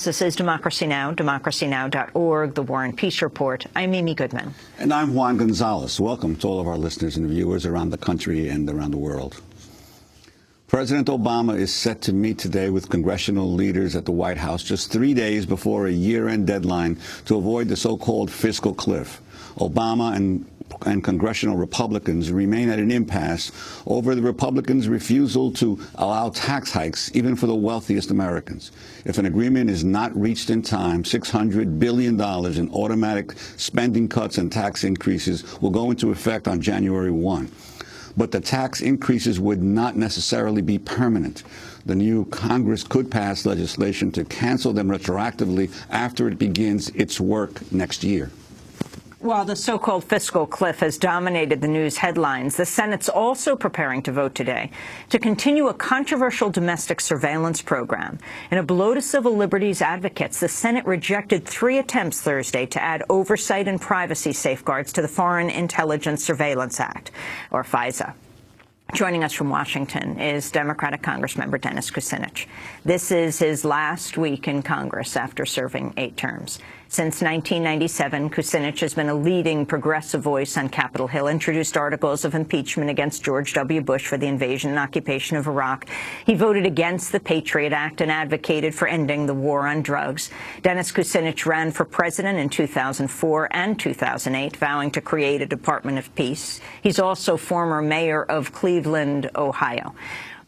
This is Democracy Now!, democracynow.org, The War and Peace Report. I'm Amy Goodman. And I'm Juan Gonzalez. Welcome to all of our listeners and viewers around the country and around the world. President Obama is set to meet today with congressional leaders at the White House just 3 days before a year-end deadline to avoid the so-called fiscal cliff. Obama and congressional Republicans remain at an impasse over the Republicans' refusal to allow tax hikes, even for the wealthiest Americans. If an agreement is not reached in time, $600 billion in automatic spending cuts and tax increases will go into effect on January 1. But the tax increases would not necessarily be permanent. The new Congress could pass legislation to cancel them retroactively after it begins its work next year. While the so-called fiscal cliff has dominated the news headlines, the Senate's also preparing to vote today to continue a controversial domestic surveillance program. In a blow to civil liberties advocates, the Senate rejected 3 attempts Thursday to add oversight and privacy safeguards to the Foreign Intelligence Surveillance Act, or FISA. Joining us from Washington is Democratic Congressmember Dennis Kucinich. This is his last week in Congress after serving 8 terms. Since 1997, Kucinich has been a leading progressive voice on Capitol Hill, introduced articles of impeachment against George W. Bush for the invasion and occupation of Iraq. He voted against the Patriot Act and advocated for ending the war on drugs. Dennis Kucinich ran for president in 2004 and 2008, vowing to create a Department of Peace. He's also former mayor of Cleveland, Ohio.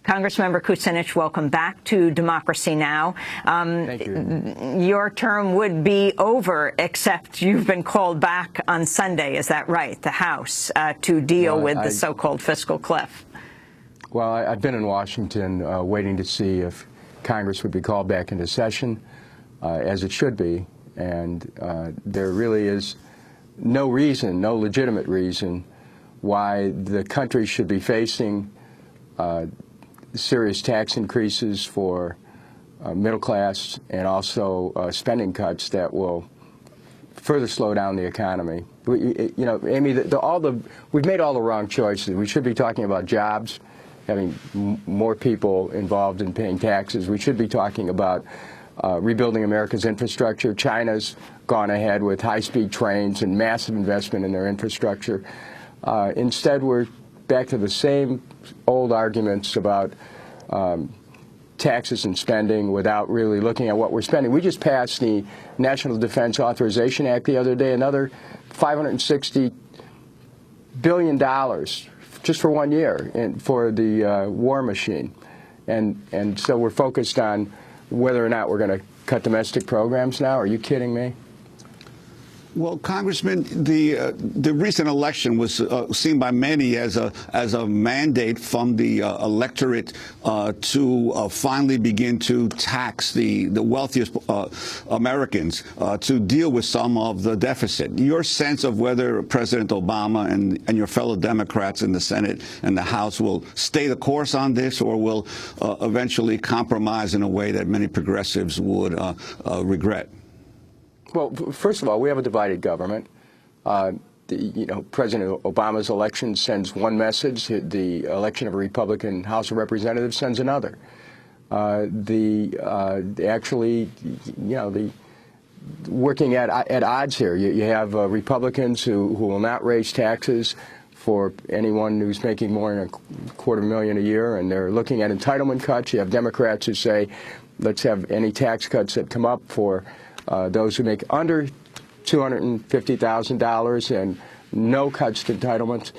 Congressmember Kucinich, welcome back to Democracy Now! Thank you. Your term would be over, except you've been called back on Sunday, is that right, the House, to deal with the so-called fiscal cliff? Well, I've been in Washington waiting to see if Congress would be called back into session, as it should be, and there really is no reason, no legitimate reason, why the country should be facing serious tax increases for middle class and also spending cuts that will further slow down the economy. You know, Amy, we've made all the wrong choices. We should be talking about jobs, having more people involved in paying taxes. We should be talking about rebuilding America's infrastructure. China's gone ahead with high-speed trains and massive investment in their infrastructure. Instead, we're back to the same old arguments about taxes and spending without really looking at what we're spending. We just passed the National Defense Authorization Act the other day, another $560 billion just for 1 year for the war machine. And so we're focused on whether or not we're going to cut domestic programs now. Are you kidding me? Well, Congressman, the recent election was seen by many as a mandate from the electorate to finally begin to tax the wealthiest Americans to deal with some of the deficit. Your sense of whether President Obama and your fellow Democrats in the Senate and the House will stay the course on this, or will eventually compromise in a way that many progressives would regret? Well, first of all, we have a divided government. President Obama's election sends one message. The election of a Republican House of Representatives sends another. Working at odds here. You have Republicans who will not raise taxes for anyone who's making more than $250,000 a year, and they're looking at entitlement cuts. You have Democrats who say, let's have any tax cuts that come up for those who make under $250,000 and no cuts to entitlements.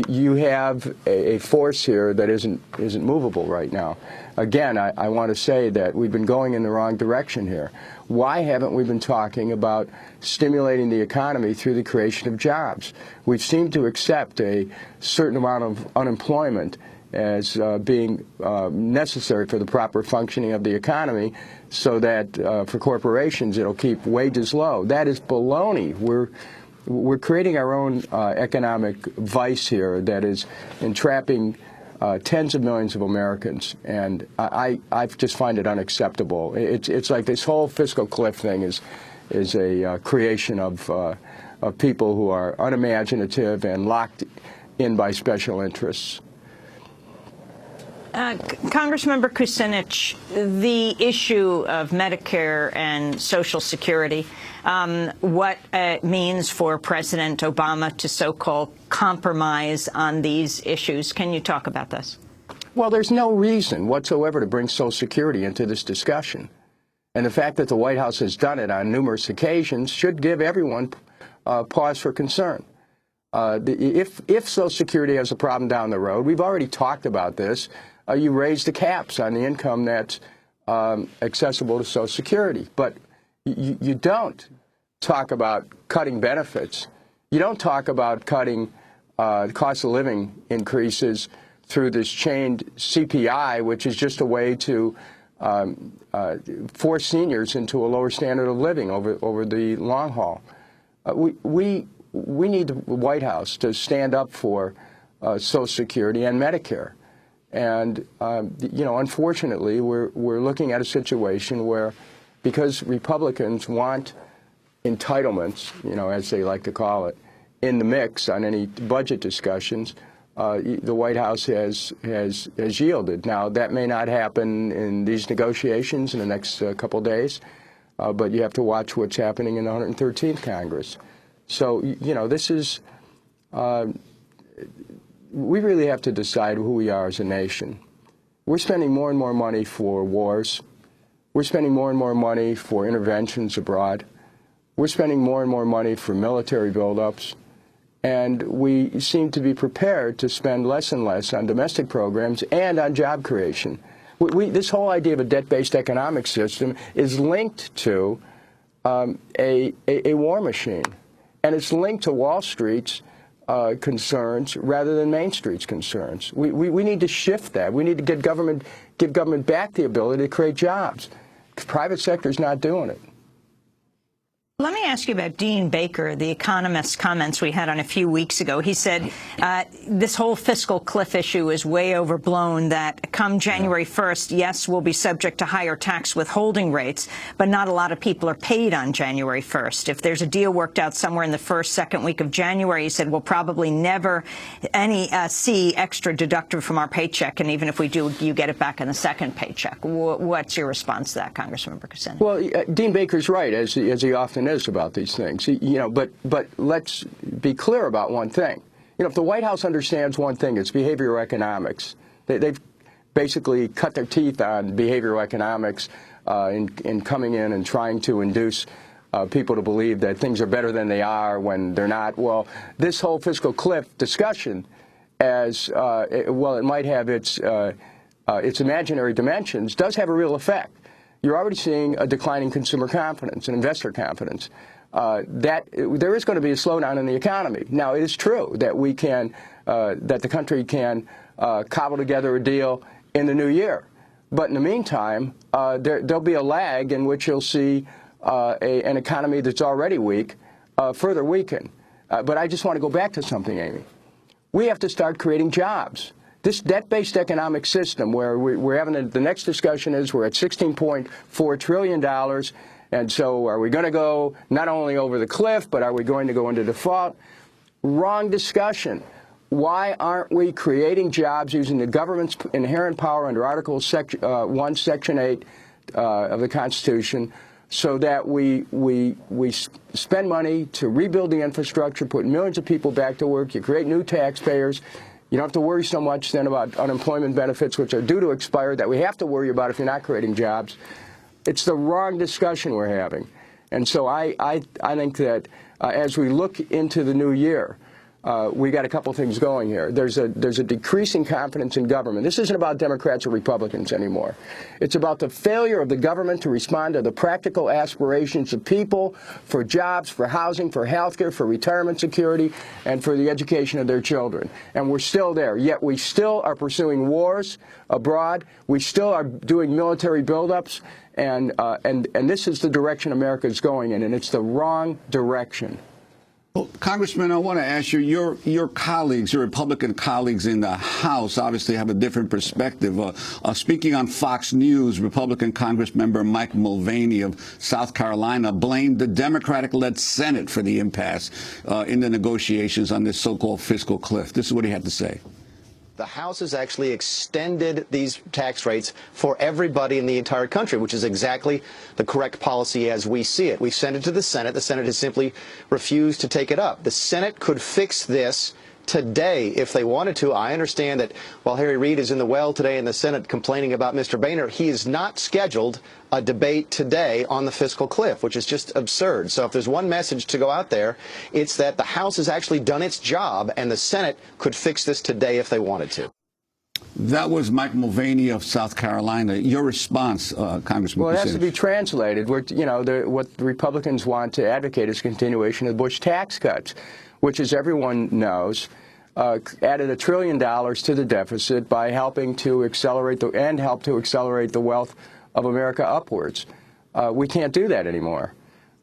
You have a force here that isn't movable right now. Again, I want to say that we've been going in the wrong direction here. Why haven't we been talking about stimulating the economy through the creation of jobs? We've seemed to accept a certain amount of unemployment as being necessary for the proper functioning of the economy, so that for corporations it'll keep wages low. That is baloney. We're creating our own economic vice here that is entrapping tens of millions of Americans, and I just find it unacceptable. It's like this whole fiscal cliff thing is a creation of people who are unimaginative and locked in by special interests. Congressmember Kucinich, the issue of Medicare and Social Security, what it means for President Obama to so-called compromise on these issues. Can you talk about this? Well, there's no reason whatsoever to bring Social Security into this discussion. And the fact that the White House has done it on numerous occasions should give everyone pause for concern. If Social Security has a problem down the road, we've already talked about this, you raise the caps on the income that's accessible to Social Security. But you don't talk about cutting benefits. You don't talk about cutting cost of living increases through this chained CPI, which is just a way to force seniors into a lower standard of living over the long haul. We need the White House to stand up for Social Security and Medicare. And, you know, unfortunately, we're looking at a situation where, because Republicans want entitlements, you know, as they like to call it, in the mix on any budget discussions, the White House has yielded. Now, that may not happen in these negotiations in the next couple days, but you have to watch what's happening in the 113th Congress. So, you know, this is, we really have to decide who we are as a nation. We're spending more and more money for wars. We're spending more and more money for interventions abroad. We're spending more and more money for military buildups. And we seem to be prepared to spend less and less on domestic programs and on job creation. This whole idea of a debt-based economic system is linked to a war machine. And it's linked to Wall Street's concerns rather than Main Street's concerns. We need to shift that. We need to give government back the ability to create jobs. The private sector is not doing it. Let me ask you about Dean Baker, the economist's comments we had on a few weeks ago. He said this whole fiscal cliff issue is way overblown, that come January 1st, yes, we'll be subject to higher tax withholding rates, but not a lot of people are paid on January 1st. If there's a deal worked out somewhere in the first, second week of January, he said, we'll probably never see extra deducted from our paycheck, and even if we do, you get it back in the second paycheck. What's your response to that, Congressmember Kucinich? Well, Dean Baker's right, as he often is about these things. You know, but let's be clear about one thing. You know, if the White House understands one thing, it's behavioral economics. They've basically cut their teeth on behavioral economics in coming in and trying to induce people to believe that things are better than they are when they're not. Well, this whole fiscal cliff discussion, as well, it might have its imaginary dimensions, does have a real effect. You're already seeing a decline in consumer confidence and investor confidence. That there is going to be a slowdown in the economy. Now, it is true that we can, that the country can cobble together a deal in the new year. But in the meantime, there'll be a lag in which you'll see an economy that's already weak further weaken. But I just want to go back to something, Amy. We have to start creating jobs. This debt-based economic system, where we're having the next discussion is we're at $16.4 trillion, and so are we going to go not only over the cliff, but are we going to go into default? Wrong discussion. Why aren't we creating jobs using the government's inherent power under Article 1, Section 8 of the Constitution, so that we spend money to rebuild the infrastructure, put millions of people back to work, you create new taxpayers. You don't have to worry so much then about unemployment benefits, which are due to expire, that we have to worry about if you're not creating jobs. It's the wrong discussion we're having. And so I think that as we look into the new year, we got a couple things going here. There's a decreasing confidence in government. This isn't about Democrats or Republicans anymore. It's about the failure of the government to respond to the practical aspirations of people for jobs, for housing, for health care, for retirement security, and for the education of their children. And we're still there. Yet we still are pursuing wars abroad. We still are doing military buildups. And this is the direction America is going in, and it's the wrong direction. Well, Congressman, I want to ask you, your colleagues, your Republican colleagues in the House obviously have a different perspective. Speaking on Fox News, Republican Congressmember Mike Mulvaney of South Carolina blamed the Democratic-led Senate for the impasse in the negotiations on this so-called fiscal cliff. This is what he had to say. The House has actually extended these tax rates for everybody in the entire country, which is exactly the correct policy as we see it. We sent it to the Senate. The Senate has simply refused to take it up. The Senate could fix this today if they wanted to. I understand that while Harry Reid is in the well today in the Senate complaining about Mr. Boehner, he is not scheduled a debate today on the fiscal cliff, which is just absurd. So if there's one message to go out there, it's that the House has actually done its job and the Senate could fix this today if they wanted to. That was Mike Mulvaney of South Carolina. Your response, Congressman Well, it has Kucinich. to be translated. What the Republicans want to advocate is continuation of the Bush tax cuts, which, as everyone knows, added $1 trillion to the deficit by helping to accelerate the wealth of America upwards. We can't do that anymore.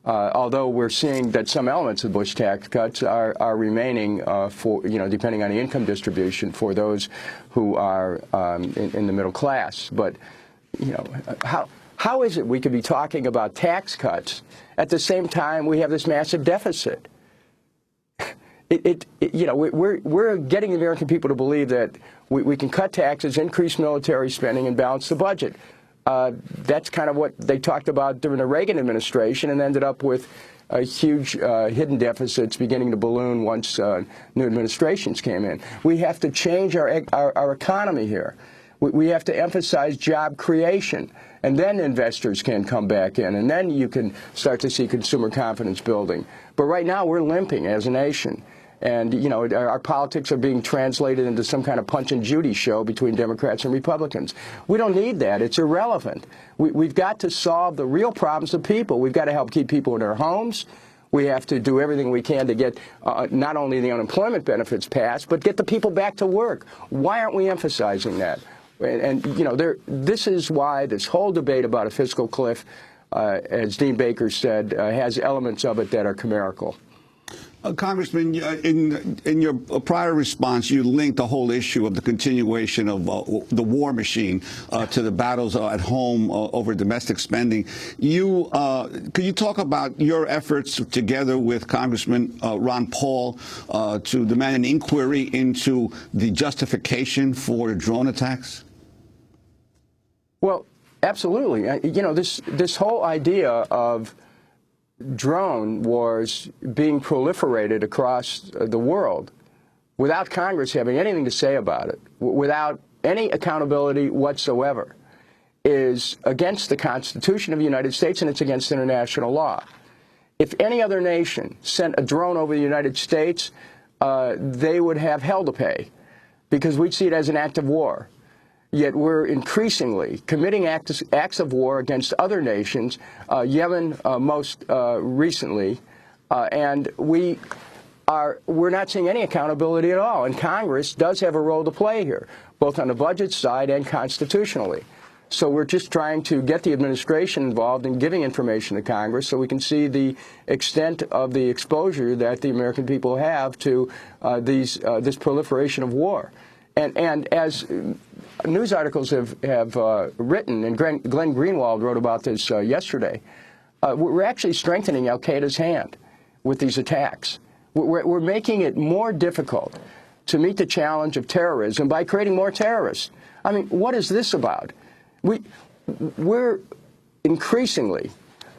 Although we're seeing that some elements of Bush tax cuts are remaining for, depending on the income distribution for those who are in the middle class. But, how is it we could be talking about tax cuts at the same time we have this massive deficit? We're getting the American people to believe that we can cut taxes, increase military spending, and balance the budget. That's kind of what they talked about during the Reagan administration and ended up with huge hidden deficits beginning to balloon once new administrations came in. We have to change our economy here. We have to emphasize job creation, and then investors can come back in, and then you can start to see consumer confidence building. But right now we're limping as a nation. And, our politics are being translated into some kind of Punch and Judy show between Democrats and Republicans. We don't need that. It's irrelevant. We've got to solve the real problems of people. We've got to help keep people in their homes. We have to do everything we can to get not only the unemployment benefits passed, but get the people back to work. Why aren't we emphasizing that? And this is why this whole debate about a fiscal cliff, as Dean Baker said, has elements of it that are chimerical. Congressman, in your prior response, you linked the whole issue of the continuation of the war machine to the battles at home over domestic spending. Could you talk about your efforts together with Congressman Ron Paul to demand an inquiry into the justification for drone attacks? Well, absolutely. This whole idea of drone wars being proliferated across the world without Congress having anything to say about it, without any accountability whatsoever, is against the Constitution of the United States, and it's against international law. If any other nation sent a drone over the United States, they would have hell to pay because we'd see it as an act of war. Yet we're increasingly committing acts of war against other nations, Yemen most recently, and we're not seeing any accountability at all. And Congress does have a role to play here, both on the budget side and constitutionally. So we're just trying to get the administration involved in giving information to Congress so we can see the extent of the exposure that the American people have to this proliferation of war. And as news articles have written, and Glenn Greenwald wrote about this yesterday, we're actually strengthening al-Qaeda's hand with these attacks. We're making it more difficult to meet the challenge of terrorism by creating more terrorists. I mean, what is this about? We're increasingly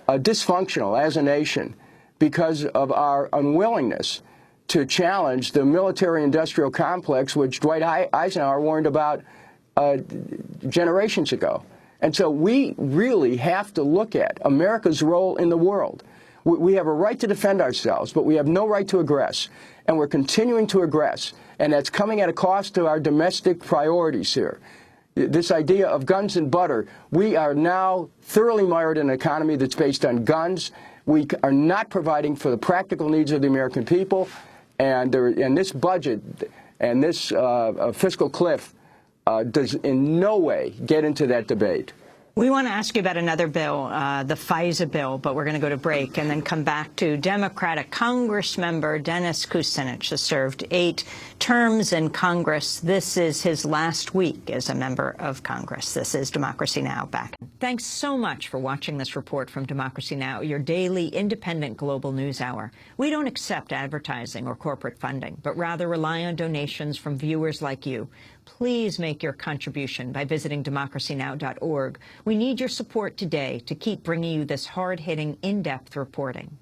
dysfunctional as a nation because of our unwillingness to challenge the military-industrial complex which Dwight Eisenhower warned about generations ago. And so we really have to look at America's role in the world. We have a right to defend ourselves, but we have no right to aggress. And we're continuing to aggress. And that's coming at a cost to our domestic priorities here. This idea of guns and butter, we are now thoroughly mired in an economy that's based on guns. We are not providing for the practical needs of the American people. And this budget and this fiscal cliff does in no way get into that debate. We want to ask you about another bill, the FISA bill, but we're going to go to break and then come back to Democratic Congress member Dennis Kucinich, who served 8 terms in Congress. This is his last week as a member of Congress. This is Democracy Now! Back. Thanks so much for watching this report from Democracy Now!, your daily independent global news hour. We don't accept advertising or corporate funding, but rather rely on donations from viewers like you. Please make your contribution by visiting democracynow.org. We need your support today to keep bringing you this hard-hitting, in-depth reporting.